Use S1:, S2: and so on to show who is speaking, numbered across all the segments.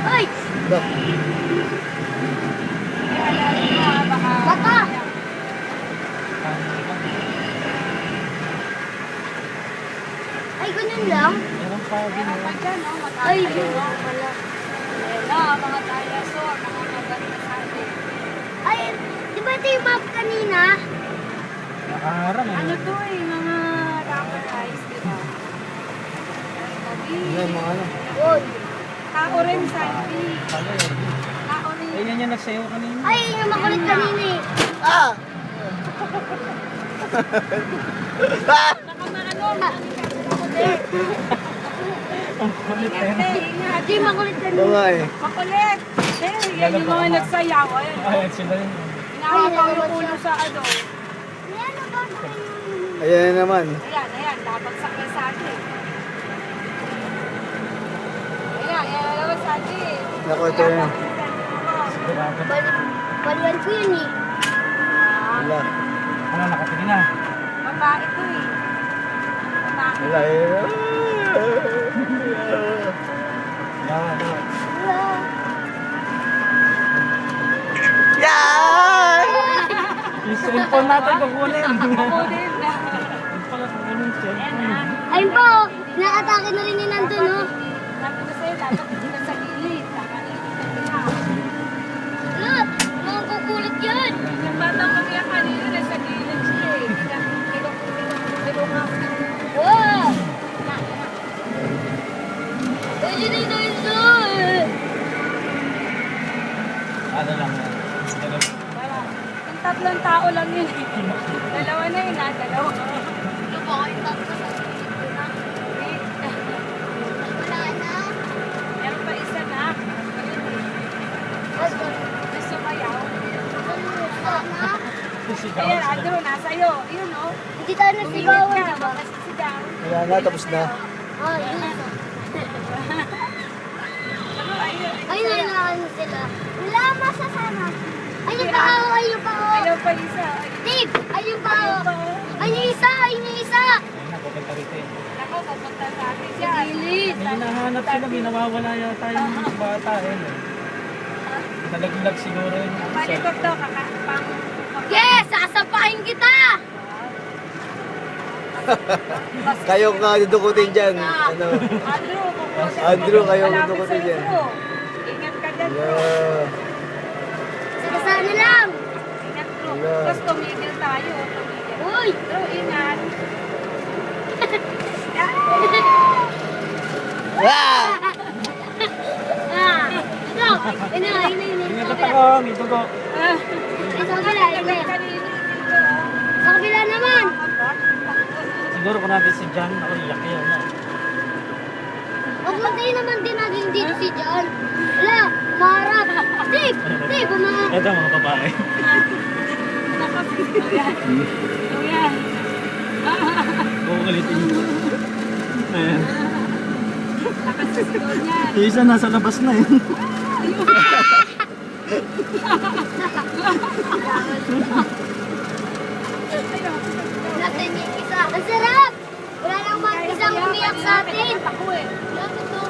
S1: Ay!
S2: Ba?
S1: Bata! Ay, ganun lang?
S3: Meron pa din.
S1: Ay, yun pala.
S4: Mga dinosaur, mga maganda sa atin.
S1: Ay, di ba ito yung map kanina?
S3: Nakaharang eh.
S4: Ano to eh, mga rubber eyes, di ba?
S2: Yan, mga ano.
S1: Uy.
S4: Tao rin, Sandy.
S3: Pala eh.
S4: Tao rin.
S3: Eh, yan yung nagsayo kanina.
S1: Ay, yun yung makulit kanina eh.
S2: Ah!
S3: Kulit eh.
S4: Ingat.
S1: Ito yung makulit
S2: Oo
S1: kanina.
S2: nga eh.
S4: Makulit. Yan yung mga nagsayaw. Ayan.
S3: Ayan sila yun.
S4: Inahapaw yung ulo sa ano.
S1: Ayan, ano ba?
S2: Ayan na naman.
S4: Ayan, babagsak na sa atin. Ayan naman sa atin.
S2: Naku, ito yun.
S1: Balian ko yun eh.
S2: Wala.
S3: Ano, nakatingin na.
S4: Babae to eh. Babae.
S2: Wala eh.
S3: Yan.
S1: Wala.
S2: Yan!
S3: Yung cellphone natin kukunin.
S4: Kunin na.
S3: Yung pala kukunin yung cellphone.
S1: Ayun po, nakatake na rin yun nandun, no?
S4: Sabi ko sa'yo, dapat hindi ka sa gilid. Nakalimutan ka na.
S1: Look, mga kukulit yan.
S4: Yung batang umiyak kanina, nasa gilid siya eh. Kilong.
S1: Wow! Ayun na yun doon.
S3: Ano lang yan.
S4: Wala. Yung tatlong tao lang yun eh. Dalawa na yun ah, dalawa.
S1: Ito ba kayo tatlo sa wala na.
S4: Yan pa isa na. May sumayaw. Ayan, Andrew, nasa iyo. Yun oh.
S1: Hindi tayo nasigawan,
S4: Tumingin ka,
S1: diba?
S4: makasisigaw.
S2: Wala na, tapos na.
S1: Ah, yun.
S4: Ano, ayun.
S1: Ayun na ano sila. Wala, masasama. Ayun pa ako, ayun pa ako.
S4: Ayaw pa isa.
S1: Dave, ayun pa
S4: Ayaw
S1: ako.
S4: pa oh.
S1: Ayun yung isa, ayun yung isa.
S3: Ayun na, pupunta rito eh.
S4: Nako, papunta sa atin yan.
S1: Gilid.
S3: May hinahanap sila, may nawawala yata yung bata eh. Nalaglag siguro yung
S4: Palikot daw, kakapang.
S1: Yes, sasapahin kita.
S2: Kayo nga dudukutin dyan. Ano?
S4: Andrew, pupunta.
S2: Andrew, kayo
S4: Malapit
S2: dudukutin
S4: sa'yo,
S2: dyan.
S4: Drew. Ingat ka dyan, bro.
S2: Yeah.
S1: Sagasa na lang.
S4: Ingat, bro.
S2: Wala.
S4: Tapos tumigil tayo. Tumigil.
S1: Uy.
S4: Drew, ingat.
S2: Ah!
S1: Ah, ito. Ina, ina.
S3: Ingat ako, may dugo.
S1: Sa kabila, ina.
S4: Kanina,
S1: Sa kabila naman.
S3: Siguro kung natin si John, ako iyak yun. No?
S1: Huwag mo tayo naman din naging dito si John. Wala, marap. Dave, Dave,
S3: Ito mga babae.
S4: Kuya.
S3: Kukulitin yun. Ayan.
S4: Nakasisigaw niyan.
S3: Yung isa nasa labas na yun.
S1: natin yung isa. Ang sarap. Wala nang mga isang umiyak sa atin.
S4: Ako eh.
S1: Wala, totoo.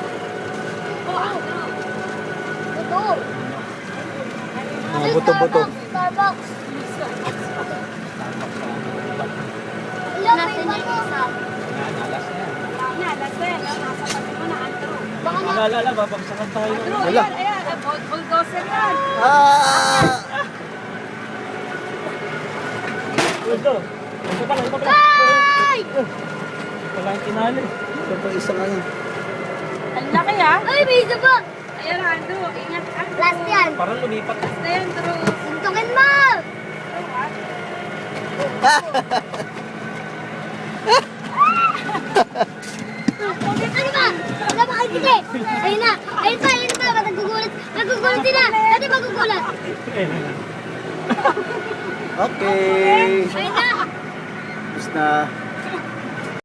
S1: Totoo.
S2: Mga buto-buto.
S1: Starbucks. Wala, may isa.
S3: Alas na.
S4: Wala na, Lasel. Nasa tabi mo na, Andrew.
S1: Baka na.
S3: Alala, babagsakan tayo.
S4: Andrew,
S2: Wala.
S4: ayan. Bulldozer yan.
S2: Ah!
S3: Ito. Ito pala, ito pala.
S1: Ay!
S3: Wala yung tinali.
S2: Ito pa isang ano.
S4: Ang laki ah.
S1: Ay, may isa pa.
S4: Ayan, Andrew. Ingat ka.
S1: Last yan.
S3: Parang lumipat.
S4: Basta yan, Drew.
S1: Suntukin mo. Ano ba? Wala ba kayo dito? Ayun na. Ayun pa, ayun pa. Nagugulat. Nagugulat sila. Dati magugulat.
S2: Okay.
S1: Ayun na.
S2: Tapos na.